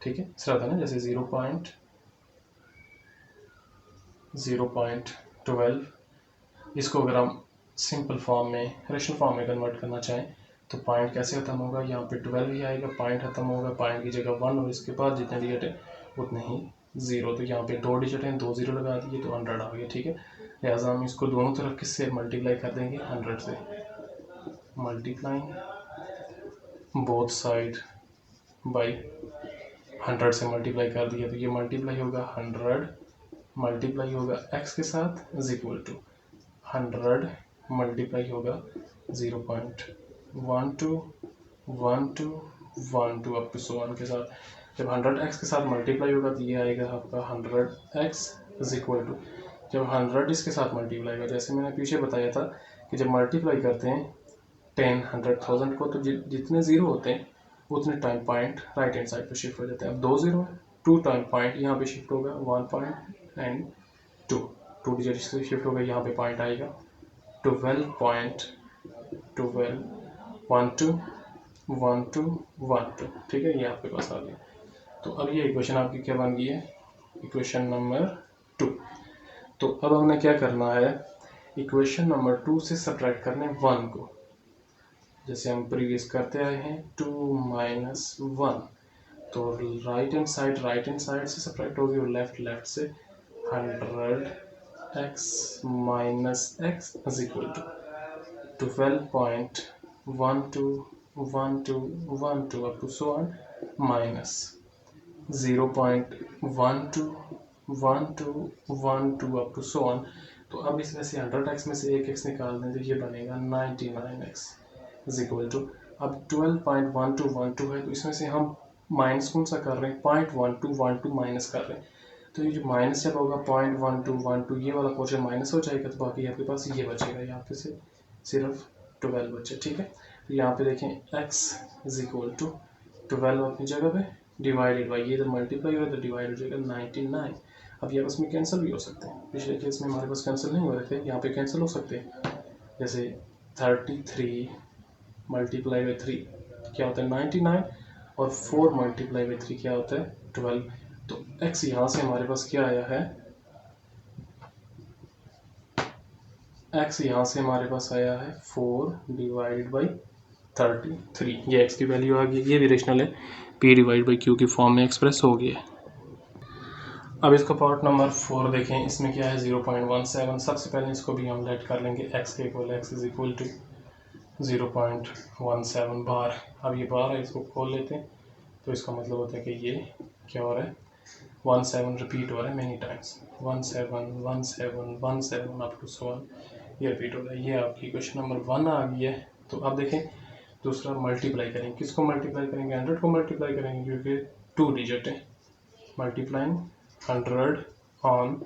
ठीक है। इस तरह था ना, जैसे 0.12, इसको अगर हम सिंपल फॉर्म में, रेशनल फॉर्म में कन्वर्ट करना चाहें तो पॉइंट कैसे खत्म होगा, यहाँ पे 12 ही आएगा, पॉइंट खत्म होगा, पॉइंट की जगह 1 और इसके बाद जितने डिजिट है उतने ही 0। तो यहाँ पे 2 डिजिट हैं, 2 0 लगा दिए तो 100 आ गया, ठीक है। लिहाजा हम इसको दोनों तरफ किससे मल्टीप्लाई कर देंगे, 100 से। मल्टीप्लाइंग बोथ साइड बाई 100 से मल्टीप्लाई कर दिया, तो ये मल्टीप्लाई होगा 100 मल्टीप्लाई होगा x के साथ इज इक्वल टू 100 मल्टीप्लाई होगा 0.12 अप टू सो वन के साथ। जब 100x के साथ मल्टीप्लाई होगा तो ये आएगा आपका 100x इज इक्वल टू, जब 100 इसके साथ मल्टीप्लाई होगा, जैसे मैंने पीछे बताया था कि जब मल्टीप्लाई करते हैं 10 100,000 को, तो जितने ज़ीरो होते हैं उतने time point right hand side पर शिफ्ट हो जाते हैं। अब 2 0 है, 2 टाइम पॉइंट यहाँ पे शिफ्ट होगा, 1 पॉइंट एंड 2 डिजिट से शिफ्ट होगा, यहाँ पे पॉइंट आएगा 12.12 1 2 1 2 1 2, ठीक है, ये आपके पास आ गया। तो अब ये इक्वेशन आपकी क्या बन गई है, इक्वेशन नंबर 2। तो अब हमने क्या करना है, इक्वेशन नंबर 2 से सब्ट्रैक्ट करने 1 को, जैसे हम प्रीवियस करते आए हैं 2 माइनस 1, तो राइट हैंड साइड से सब्ट्रैक्ट होगी और लेफ्ट से 100x minus x is equal to 12.12 up to so on minus 0.12 up to so on. तो अब इसमें से 100x में से एक x निकाल दें तो ये बनेगा 99x इज इक्वल टू, अब 12.1212 है तो इसमें से हम माइनस कौन सा कर रहे हैं, 0.1212 माइनस कर रहे हैं। तो ये जो माइनस जब होगा 0.1212 ये वाला पोर्शन माइनस हो जाएगा, तो बाकी आपके पास ये बचेगा, यहाँ पे से सिर्फ 12 बचे, ठीक है। तो यहाँ पे देखें x इज इक्वल टू 12 अपनी जगह पे डिवाइडेड बाई, ये जब मल्टीप्लाई होगा तो डिवाइड हो जाएगा 99। अब ये आपस में कैंसिल भी हो सकते हैं, पिछले केस में हमारे पास कैंसिल नहीं हो रहे थे, यहाँ पे कैंसिल हो सकते हैं। जैसे 33 मल्टीप्लाई बाई 3 क्या होता है 99, और 4 मल्टीप्लाई बाई 3 क्या होता है 12। तो x यहाँ से हमारे पास क्या आया है, x यहाँ से हमारे पास आया है 4 डिवाइड बाई 33, ये x की वैल्यू आ गई। ये भी रेशनल है, p डिवाइड बाई q की फॉर्म में एक्सप्रेस हो गया है। अब इसका पार्ट नंबर 4 देखें, इसमें क्या है 0.17। सबसे पहले इसको भी हम लेट कर लेंगे x के equal, x is equal to 0.17 bar. अब ये बार है, इसको खोल लेते हैं, तो इसका मतलब होता है कि ये क्या हो रहा है 17 रिपीट हो रहा है many times, 17 17 17 up to so on, ये रिपीट हो रहा है। ये आपकी क्वेश्चन नंबर 1 आ गई है। तो अब देखें दूसरा मल्टीप्लाई करेंगे, किसको मल्टीप्लाई करेंगे 100 को मल्टीप्लाई करेंगे क्योंकि 2 डिजिट है, मल्टीप्लाइंग 100 ऑन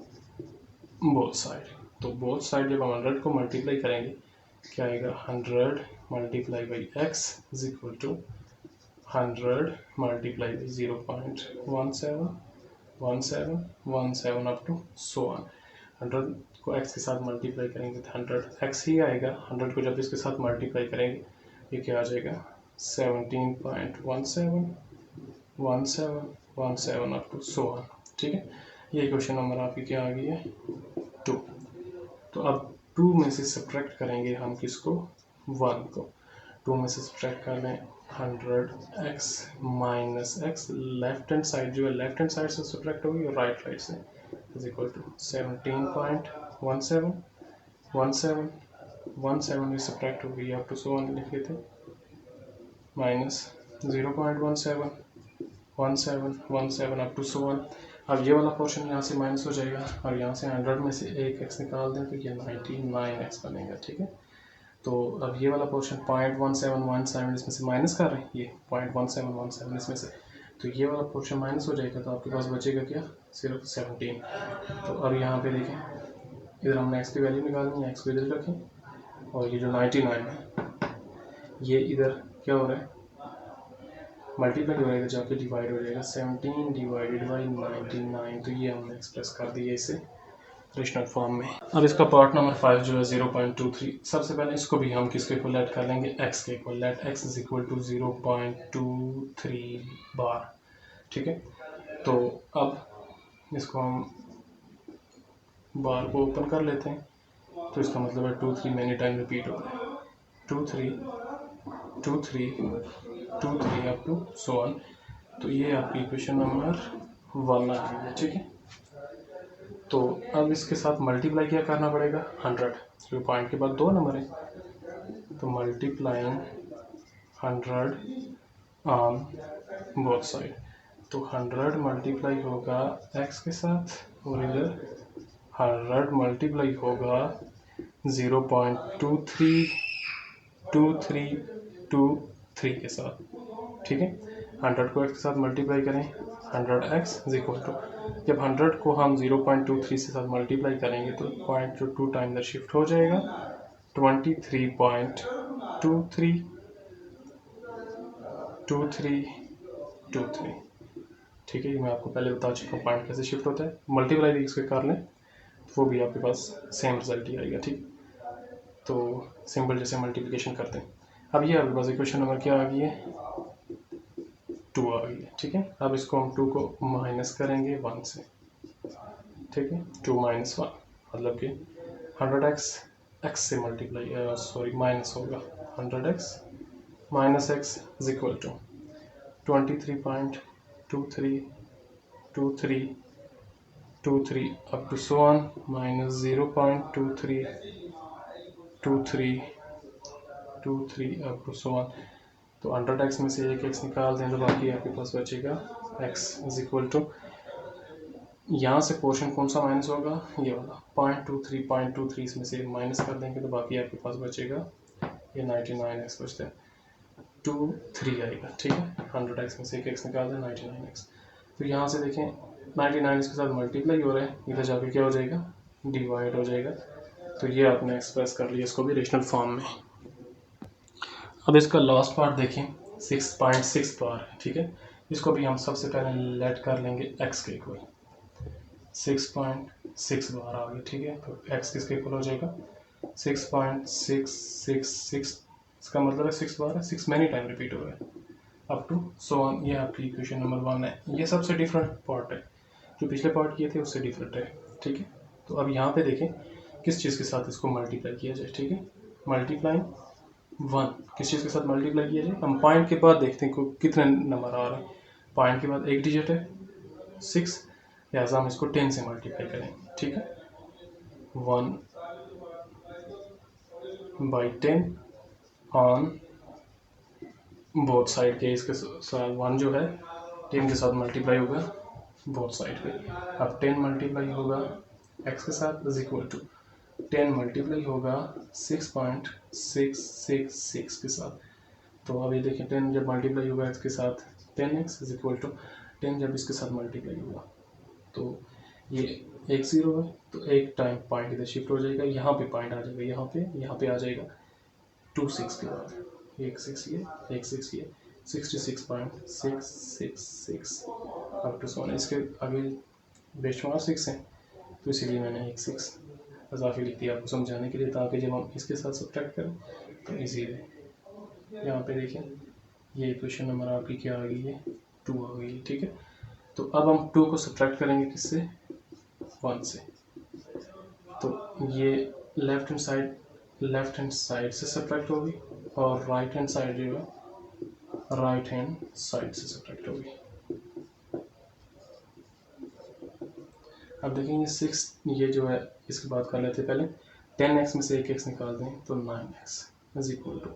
बोथ साइड। तो बोथ साइड जब हम 100 को मल्टीप्लाई करेंगे क्या आएगा 100 multiply by x is equal to 100 multiply by 0.17 17 17 up to so on. 100 को x के साथ मल्टीप्लाई करेंगे तो 100x ही आएगा। 100 को जब इसके साथ मल्टीप्लाई करेंगे ये क्या आ जाएगा 17.17 अप टू सो ऑन। ठीक है, ये क्वेश्चन नंबर आपकी क्या आ गई है 2। तो अब 2 में से सब्ट्रैक्ट करेंगे हम किसको 1 को। 2 में से सब्ट्रैक्ट कर लें 100x minus x, left hand side जो है लेफ्ट हैंड साइड से सब्ट्रैक्ट होगी और राइट साइड से इज इक्वल टू 17.17 भी सब्ट्रैक्ट होगी अप टू सो ऑन लिख लेते हैं minus 0.17 up to so on. अब ये वाला पोर्शन यहाँ से माइनस हो जाएगा और यहाँ से 100 में से एक x निकाल दें तो ये 99x बनेगा। ठीक है, तो अब ये वाला पोर्शन 0.1717 इसमें से माइनस कर रहे हैं, ये 0.1717 इसमें से, तो ये वाला पोर्शन माइनस हो जाएगा तो आपके पास बचेगा क्या सिर्फ 17। तो अब यहाँ पे देखें इधर हमने x की वैल्यू निकालनी है, x को इधर रखें और ये जो 99 है ये इधर क्या हो रहा है मल्टीप्लाई हो जाएगा जाके डिवाइड हो जाएगा 17 डिवाइडेड बाई 99। तो ये हमने एक्सप्रेस कर दिया इसे रेशनल फॉर्म में। अब इसका पार्ट नंबर 5 जो है 0.23, सबसे पहले इसको भी हम किसके इक्वल लेट कर लेंगे x के equal, let x is equal to 0.23 bar. ठीक है, तो अब इसको हम बार को ओपन कर लेते हैं तो इसका मतलब है 2 3 मैनी टाइम रिपीट हो रहा है 2 3 2 3 2 3 अप टू सो ऑन। तो ये आपकी इक्वेशन नंबर 1 आ गई है। ठीक है, तो अब इसके साथ मल्टीप्लाई क्या करना पड़ेगा 100, जो पॉइंट के बाद 2 नंबर है तो मल्टीप्लाइंग 100 ऑन बोथ साइड। तो 100 मल्टीप्लाई होगा x के साथ और इधर 100 मल्टीप्लाई होगा 0.232323 के साथ। ठीक है, 100 को x के साथ मल्टीप्लाई करें 100x इज इक्वल टू, जब 100 को हम 0.23 से साथ मल्टीप्लाई करेंगे तो पॉइंट जो 2 टाइम इधर शिफ्ट हो जाएगा 23.2323। ठीक है, मैं आपको पहले बता चुका हूँ पॉइंट कैसे शिफ्ट होता है। मल्टीप्लाई भी इसके कर लें तो वो भी आपके पास सेम रिजल्ट ही आएगा। ठीक, तो सिंपल जैसे मल्टीप्लिकेशन करते हैं। अब ये आपके पास इक्वेशन नंबर क्या आ गई है 2 आ गई है। ठीक है, अब इसको हम 2 को माइनस करेंगे 1 से। ठीक है, 2 माइनस 1 मतलब कि 100x x से मल्टीप्लाई माइनस होगा 100x minus x is equal to 23.232323 up to so on minus 0.232323 up to so on. तो 100x में से एक x निकाल दें तो बाकी आपके पास बचेगा x इज इक्वल टू, यहाँ से पोर्शन कौन सा माइनस होगा ये वाला 0.23 इसमें से माइनस कर देंगे तो बाकी आपके पास बचेगा ये 99x बचता है 23 आएगा। ठीक है, 100x में से एक x निकाल दें 99x। तो यहाँ से देखें 99 इसके साथ मल्टीप्लाई हो रहा है, इधर जाके क्या हो जाएगा डिवाइड हो जाएगा। तो ये आपने एक्सप्रेस कर लिया इसको भी रेशनल फॉर्म में। अब इसका लास्ट पार्ट देखें 6.6 बार। ठीक है, इसको भी हम सबसे पहले लेट कर लेंगे x के इक्वल 6.6 बार आ गया। ठीक है, तो x किसके इक्वल हो जाएगा 6.666, इसका मतलब है 6 बार है, 6 मैनी टाइम रिपीट हो रहा है अप टू सो ऑन। ये आपकी इक्वेशन नंबर 1 है। ये सबसे डिफरेंट पार्ट है, जो पिछले पार्ट किए थे उससे डिफरेंट है। ठीक है, तो अब यहाँ पे देखें किस चीज़ के साथ इसको मल्टीप्लाई किया जाए। ठीक है, मल्टीप्लाइंग 1 किस चीज़ के साथ मल्टीप्लाई किया जाए, हम पॉइंट के बाद देखते हैं कितने नंबर आ रहे हैं। पॉइंट के बाद एक डिजिट है 6, लिहाजा हम इसको 10 से मल्टीप्लाई करेंगे। ठीक है, 1/10 ऑन बोथ साइड के, इसके साथ 1 जो है 10 के साथ मल्टीप्लाई होगा बोथ साइड पे। अब 10 मल्टीप्लाई होगा x के साथ इज इक्वल टू 10 मल्टीप्लाई होगा 6.666 के साथ। तो अब ये देखें 10 जब मल्टीप्लाई होगा x के साथ 10x इज इक्वल टू 10 जब इसके साथ मल्टीप्लाई होगा तो ये एक 0 है तो एक टाइम पॉइंट इधर शिफ्ट हो जाएगा, यहाँ पे पॉइंट आ जाएगा, यहाँ पे आ जाएगा 2 6 के बाद एक 6 ये 66.666 अप टू 1। इसके आगे बेशुमार 6 हैं तो इसीलिए मैंने एक 6 इजाफी लिख दिया आपको समझाने के लिए, ताकि जब हम इसके साथ सब्ट्रैक्ट करें तो ईजी रहे। यहाँ पे देखें ये इक्वेशन नंबर आपकी क्या आ गई है, 2 आ गई है, ठीक है। तो अब हम 2 को सब्ट्रैक्ट करेंगे किससे, 1 से। तो ये लेफ्ट हैंड साइड से सब्ट्रैक्ट होगी और राइट हैंड साइड जो है राइट हैंड साइड से सब्ट्रैक्ट होगी। अब देखेंगे 6, ये जो है इसकी बात कर लेते हैं पहले। 10x में से एक x निकाल दें तो 9x इज इक्वल टू,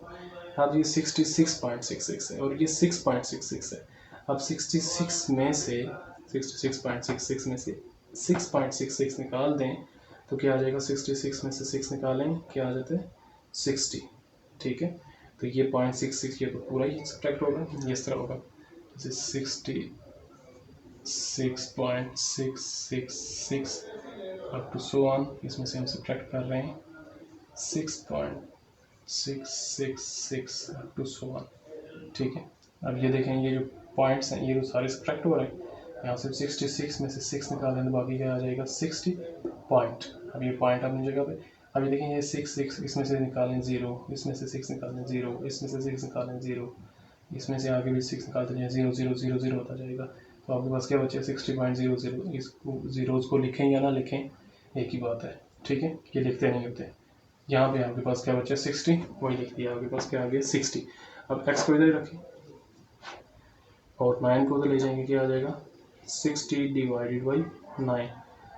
अब ये 66.66 है और ये 6.66 है। अब 66 में से 66.66 में से 6.66 निकाल दें तो क्या आ जाएगा, 66 में से 6 निकालें क्या आ जाता है 60, ठीक है। तो ये 0.66 ये तो पूरा ही सब्ट्रैक्ट होगा, ये इस तरह होगा जैसे 66.666 अप टू सो ऑन, इसमें से हम सब्ट्रैक्ट कर रहे हैं 6.666 अप टू सो ऑन, ठीक है। अब ये देखें ये जो पॉइंट्स हैं ये तो सारे सब्ट्रैक्ट हो रहे हैं। यहाँ से 66 में से 6 निकाल दें तो बाकी क्या आ जाएगा 60 पॉइंट। अब ये पॉइंट अपनी जगह पे। अब ये देखें ये 6 इसमें से निकालें 0, इसमें से 6 निकालें 0, इसमें से 6 निकालें 0, इसमें से आगे भी 6 निकालते जाए 0 0 0 0 होता जाएगा। तो आपके पास क्या बचे 60.00। इसको जीरोज़ को लिखें या ना लिखें एक ही बात है, ठीक है, ये लिखते नहीं होते। यहाँ पे आपके पास क्या बचा 60, वही लिख दिया आपके पास क्या आ गया 60। अब x को इधर रखें और 9 को उधर ले जाएंगे, क्या आ जाएगा 60 डिवाइडेड बाई 9।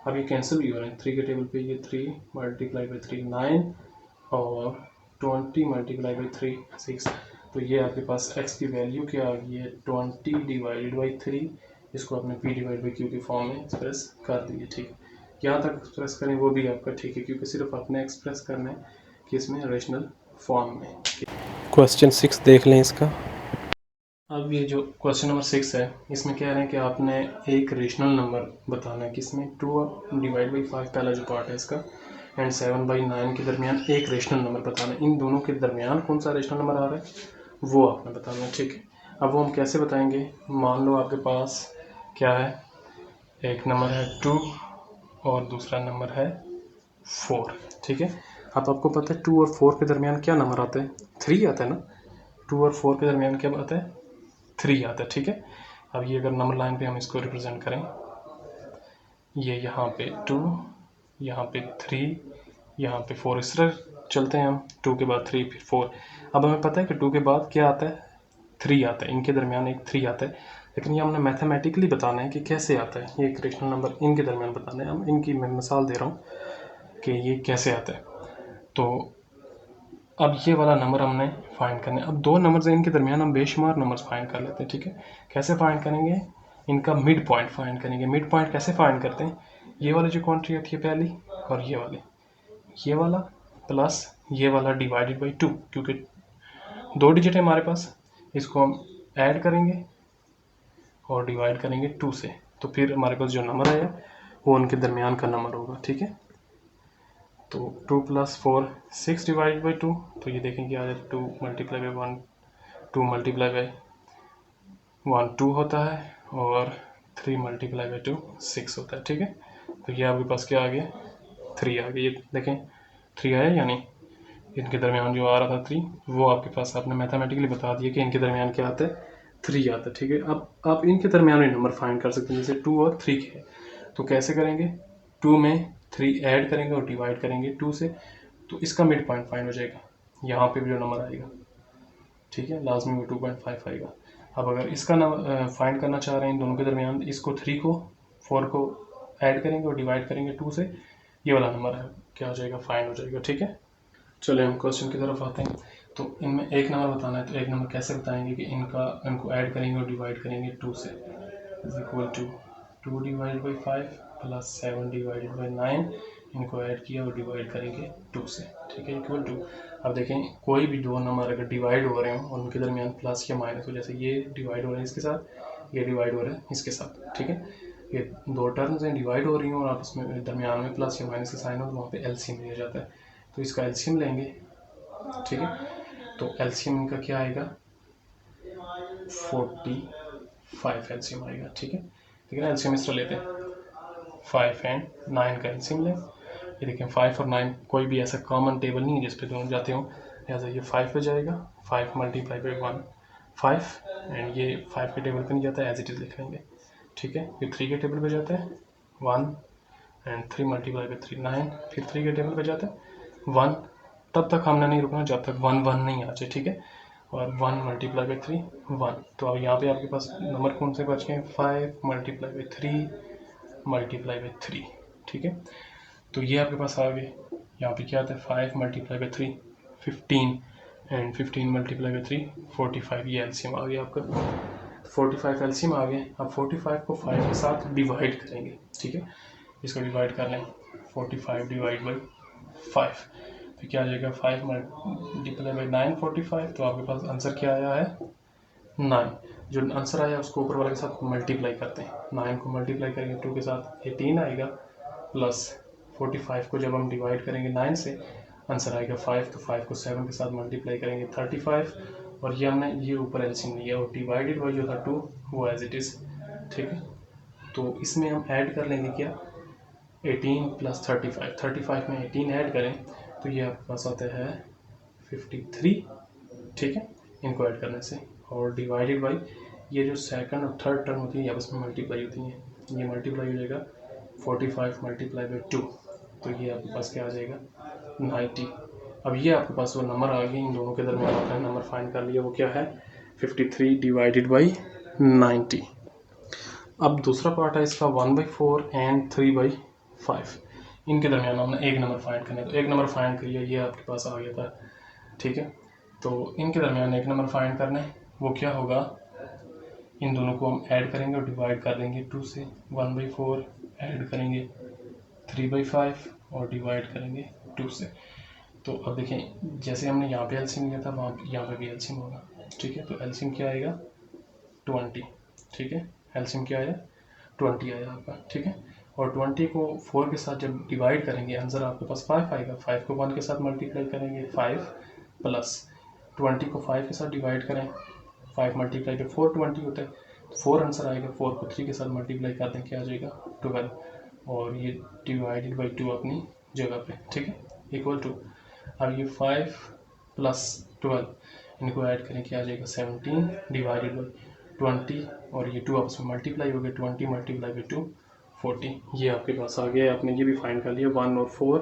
अब ये कैंसिल भी हो रहे हैं 3 के टेबल पे, ये 3 मल्टीप्लाई बाई 3 9 और 20 मल्टीप्लाई बाई 3 6। तो ये आपके पास x की वैल्यू क्या आ गई है 20 डिवाइडेड बाई 3। इसको आपने p डिवाइड बाई q के फॉर्म में एक्सप्रेस कर दिए, ठीक है। यहाँ तक एक्सप्रेस करें वो भी आपका ठीक है, क्योंकि सिर्फ आपने एक्सप्रेस करना है कि इसमें रेशनल फॉर्म में। क्वेश्चन 6 देख लें इसका। अब ये जो क्वेश्चन नंबर 6 है इसमें कह रहे हैं कि आपने एक रेशनल नंबर बताना है, किसमें 2 डिवाइड बाई 5 पहला जो पार्ट है इसका एंड 7/9 के दरमियान एक रेशनल नंबर बताना है। इन दोनों के दरमियान कौन सा रेशनल नंबर आ रहा है वो आपने बताना है, ठीक है। अब वो हम कैसे बताएंगे, मान लो आपके पास क्या है, एक नंबर है 2 और दूसरा नंबर है 4, ठीक है। अब आपको पता है 2 और 4 के दरमियान क्या नंबर आता है, 3 आता है ना। 2 और 4 के दरमियान क्या आता है 3 आता है, ठीक है। अब ये अगर नंबर लाइन पे हम इसको रिप्रेजेंट करें, ये यहाँ पे 2, यहाँ पे 3, यहाँ पे 4, इस तरह चलते हैं हम, 2 के बाद 3 फिर 4। अब हमें पता है कि 2 के बाद क्या आता है 3 आता है, इनके दरमियान एक 3 आता है, लेकिन ये हमने मैथमेटिकली बताना है कि कैसे आता है ये एक रेशनल नंबर इनके दरमियान बताना है। हम इनकी मैं मिसाल दे रहा हूँ कि ये कैसे आता है। तो अब ये वाला नंबर हमने फाइंड करना है। अब दो नंबर्स हैं इनके दरमियान हम बेशुमार नंबर्स फाइंड कर लेते हैं, ठीक है। कैसे फाइंड करेंगे, इनका मिड पॉइंट फाइंड करेंगे। मिड पॉइंट कैसे फाइंड करते हैं, ये वाली जो क्वांटिटी होती है पहली और ये वाली, ये वाला प्लस ये वाला डिवाइडेड बाई 2, क्योंकि 2 डिजिट है हमारे पास, इसको हम ऐड करेंगे और डिवाइड करेंगे 2 से, तो फिर हमारे पास जो नंबर आया वो उनके दरमियान का नंबर होगा, ठीक है। तो 2 + 4 6 डिवाइडेड बाई 2, तो ये देखेंगे आ जाए 2 मल्टीप्लाई बाई 1, 2 मल्टीप्लाई बाई 1 2 होता है और 3 मल्टीप्लाई बाई 2 6 होता है, ठीक है। तो ये आपके पास क्या आ गया 3 आ गया, ये देखें 3 आया, यानी इनके दरमियान जो आ रहा था 3 वो आपके पास आपने मैथमेटिकली बता दिया कि इनके दरमियान क्या आता है 3 आता है, ठीक है। अब आप इनके दरमियान में नंबर फाइंड कर सकते हैं, जैसे 2 और 3 के, तो कैसे करेंगे, 2 में 3 ऐड करेंगे और डिवाइड करेंगे 2 से, तो इसका मिड पॉइंट फाइंड हो जाएगा, यहाँ पे भी जो नंबर आएगा, ठीक है, लाजमी में 2.5 आएगा। अब अगर इसका नंबर फाइंड करना चाह रहे हैं इन दोनों के दरमियान, इसको 3 को 4 को ऐड करेंगे और डिवाइड करेंगे 2 से, ये वाला नंबर है क्या हो जाएगा फाइंड हो जाएगा, ठीक है। चलिए हम क्वेश्चन की तरफ आते हैं। तो इनमें एक नंबर बताना है, तो एक नंबर कैसे बताएंगे कि इनको ऐड करेंगे और डिवाइड करेंगे 2 से, is equal to 2 divide by 5 plus 7 divided by 9, इनको ऐड किया और डिवाइड करेंगे 2 से, ठीक है, इक्वल टू। अब देखें कोई भी दो नंबर अगर डिवाइड हो रहे हो और उनके दरमियान प्लस या माइनस हो, जैसे ये डिवाइड हो रहे हैं इसके साथ, ये डिवाइड हो रहे हैं इसके साथ, ठीक है, ये दो टर्म्स हैं डिवाइड हो रही हैं और आपस में दरमियान में प्लस या माइनस का साइन हो तो वहाँ पे एलसीएम लिया जाता है, तो इसका एलसीएम लेंगे, ठीक है। तो एलसीएम इनका क्या आएगा 45 एलसीएम आएगा, ठीक है। ठीक है ना, एलसीएम इस तरह लेते हैं 5 एंड 9 का एलसीएम लें। ये देखें 5 और 9 कोई भी ऐसा कॉमन टेबल नहीं है जिस पे दोनों जाते हों, लिहाजा ये 5 पे जाएगा। 5 मल्टीप्लाई बाई 1 5 एंड ये 5 के टेबल पे नहीं जाता है, एज इट इज़ लिख लेंगे, ठीक है। फिर 3 के टेबल पे जाता है 1 एंड 3 मल्टीप्लाई बाई 3 9, फिर 3 के टेबल पे जाता है 1। तब तक हमने नहीं रुकना जब तक 1 1 नहीं आ जाए, ठीक है। और 1 मल्टीप्लाई बाई 3 1। तो अब यहाँ पे आपके पास नंबर कौन से बच गए, 5 मल्टीप्लाई बाई 3 मल्टीप्लाई बाई 3, ठीक है। तो ये आपके पास आ गए। यहाँ पे क्या आता है 5 multiply by 3 15 and 15 multiply by 3 45, ये एलसीएम आ गया आपका। 45 एलसीएम आ गया। अब 45 को 5 के साथ डिवाइड करेंगे, ठीक है। इसको डिवाइड कर लें 45 डिवाइड बाई 5, तो क्या आ जाएगा 5 मल्टीप्लाई बाई 9 45। तो आपके पास आंसर क्या आया है 9। जो आंसर आया उसको ऊपर वाले के साथ मल्टीप्लाई करते हैं। 9 को मल्टीप्लाई करेंगे 2 के साथ 18 आएगा, प्लस 45 को जब हम डिवाइड करेंगे 9 से आंसर आएगा 5। तो 5 को 7 के साथ मल्टीप्लाई करेंगे 35, और ये हमने ये ऊपर एलसीएम लिया और डिवाइडेड बाई जो था 2 वो एज इट इज़, ठीक है। तो इसमें हम ऐड कर लेंगे क्या 18 प्लस 35, 35 में 18 ऐड करें तो ये आपके पास आता है 53, ठीक है, इनको ऐड करने से। और डिवाइडेड बाई ये जो सेकंड और थर्ड टर्म होती है ये आपस में मल्टीप्लाई होती हैं, ये मल्टीप्लाई हो जाएगा 45 मल्टीप्लाई बाई 2, तो ये आपके पास क्या आ जाएगा 90। अब ये आपके पास वो नंबर आ गए, इन दोनों के दरमियान आपने नंबर फाइंड कर लिया, वो क्या है 53 डिवाइडेड बाई 90। अब दूसरा पार्ट है इसका 1/4 एंड 3/5, इनके दरमियान हमने एक नंबर फाइंड करना है। तो एक नंबर फाइंड करिए, ये आपके पास आ गया था, ठीक है। तो इनके दरमियान एक नंबर फाइंड करना है, वो क्या होगा, इन दोनों को हम ऐड करेंगे और डिवाइड कर देंगे 2 से। 1/4 ऐड करेंगे 3/5 और डिवाइड करेंगे 2 से। तो अब देखें जैसे हमने यहाँ पे एलसीएम लिया था वहाँ यहाँ पे भी एलसीएम होगा, ठीक है। तो एलसीएम क्या आएगा 20, ठीक है। एलसीएम क्या आया 20 आया आपका, ठीक है। और 20 को 4 के साथ जब डिवाइड करेंगे आंसर आपके पास 5 आएगा। 5 को 1 के साथ मल्टीप्लाई करेंगे 5, प्लस 20 को 5 के साथ डिवाइड करें 5 मल्टीप्लाई बाई 4 20 होता है, तो 4 आंसर आएगा। 4 को 3 के साथ मल्टीप्लाई कर दें क्या आ जाएगा 12, और ये डिवाइडेड बाई 2 अपनी जगह पे, ठीक है, इक्वल टू। अब ये 5 प्लस 12 इनको ऐड करें क्या आ जाएगा 17 डिवाइडेड बाई 20, और ये 2 आपस में मल्टीप्लाई हो गए 20 मल्टीप्लाई बाई 2 40, ये आपके पास आ गया। आपने ये भी फाइंड कर लिया 1 और 4,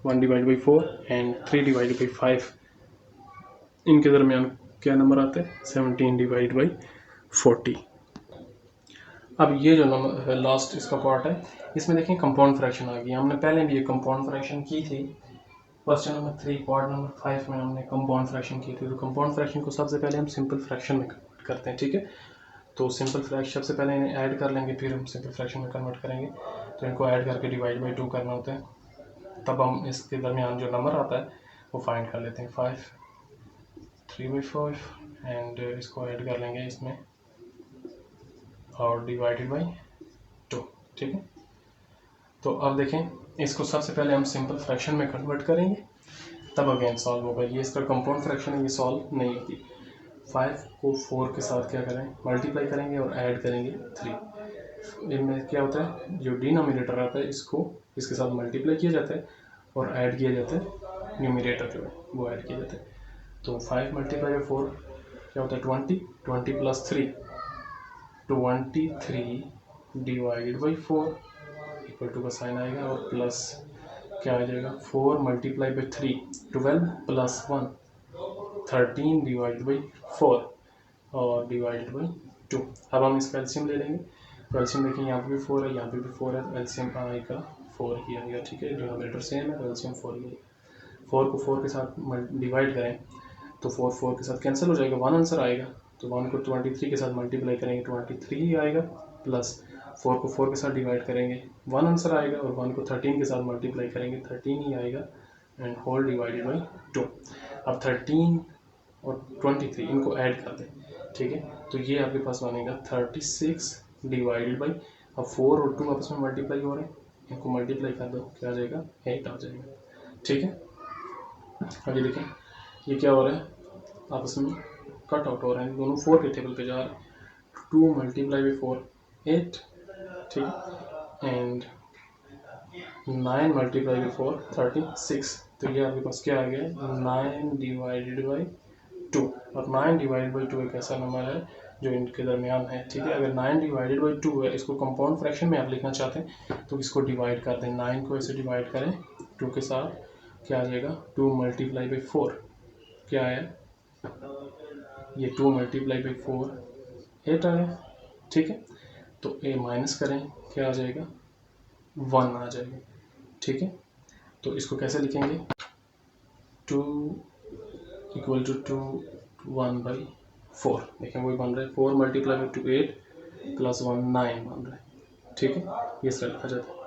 1 divide by 4 and 3 divide by 5, इनके दरमियान क्या नंबर आता है 17 डिवाइड बाई 40। अब ये जो नंबर लास्ट इसका पार्ट है, इसमें देखें कंपाउंड फ्रैक्शन आ गई। हमने पहले भी ये कंपाउंड फ्रैक्शन की थी, क्वेश्चन नंबर 3 पार्ट नंबर 5 में हमने कंपाउंड फ्रैक्शन की थी। तो कंपाउंड फ्रैक्शन को सबसे पहले हम सिंपल फ्रैक्शन में कन्वर्ट करते हैं, ठीक है। तो सिंपल फ्रैक्शन सबसे पहले इन्हें ऐड कर लेंगे, फिर हम सिंपल फ्रैक्शन में कन्वर्ट करेंगे। तो इनको ऐड करके डिवाइड बाई 2 करना होता है, तब हम इसके दरमियान जो नंबर आता है वो फाइंड कर लेते हैं 5 3/5 एंड इसको ऐड कर लेंगे इसमें और डिवाइडेड बाई 2, ठीक है। तो अब देखें इसको सबसे पहले हम सिंपल फ्रैक्शन में कन्वर्ट करेंगे, तब अगेन सॉल्व होगा। ये इसका कंपाउंड फ्रैक्शन है, ये सॉल्व नहीं होती। 5 को 4 के साथ क्या करें मल्टीप्लाई करेंगे और ऐड करेंगे 3। इनमें क्या होता है जो डिनोमिनेटर आता है इसको इसके साथ मल्टीप्लाई किया जाता है और ऐड किया जाता है न्यूमिनेटर जो है वो ऐड किया जाता है। तो 5 मल्टीप्लाई बाई 4 क्या होता है 20, 20 plus 3 23 divided by 4 equal to का साइन आएगा, और प्लस क्या आ जाएगा 4 multiply by 3 12 plus 1 13 divide by 4 और डिवाइडेड बाई 2। अब हम इसका एलसीएम ले लेंगे। तो एलसीएम देखें यहाँ पे भी 4 है, यहाँ पे भी 4 है, तो एलसीएम आएगा 4 ही आएगा, ठीक है। डिनोमिनेटर सेम है तो एलसीएम 4 ही आएगा। 4 को 4 के साथ डिवाइड करें तो 4 के साथ कैंसिल हो जाएगा, 1 आंसर आएगा। तो 1 को 23 के साथ मल्टीप्लाई करेंगे 23 ही आएगा, प्लस 4 को 4 के साथ डिवाइड करेंगे 1 आंसर आएगा, और 1 को 13 के साथ मल्टीप्लाई करेंगे 13 ही आएगा, एंड होल डिवाइडेड बाई 2। अब 13 और 23 इनको ऐड कर दें, ठीक है। तो ये आपके पास बनेगा 36 डिवाइडेड बाई, अब 4 और 2 आपस में मल्टीप्लाई हो रहे हैं, इनको मल्टीप्लाई कर दो क्या आ जाएगा 8 आ जाएगा, ठीक है। आगे देखें ये क्या हो रहा है आपस में कट आउट हो रहे हैं, दोनों 4 के टेबल पे जा रहे हैं। 2 मल्टीप्लाई बाई 4 8, ठीक है। And 9 multiply by 4 36। तो ये आपके पास क्या आ गया 9 डिवाइडेड बाई 2। और 9 डिवाइडेड बाई 2 एक ऐसा नंबर है जो इनके दरमियान है, ठीक है। अगर 9 डिवाइडेड बाई 2 है, इसको कंपाउंड फ्रैक्शन में आप लिखना चाहते हैं तो इसको डिवाइड कर दें, 9 को ऐसे डिवाइड करें 2 के साथ, क्या आ जाएगा 2 मल्टीप्लाई बाई 4, क्या आया ये 2 मल्टीप्लाई बाई 4 8 आया, ठीक है। तो ए माइनस करें, क्या आ जाएगा 1 आ जाएगा, ठीक है। तो इसको कैसे लिखेंगे 2 इक्वल टू 2 1 बाई 4, देखें वही बन रहा है 4 मल्टीप्लाई बाई 2 8 प्लस 1 9 बन रहा है, ठीक है। ये इसका लिखा जाता है।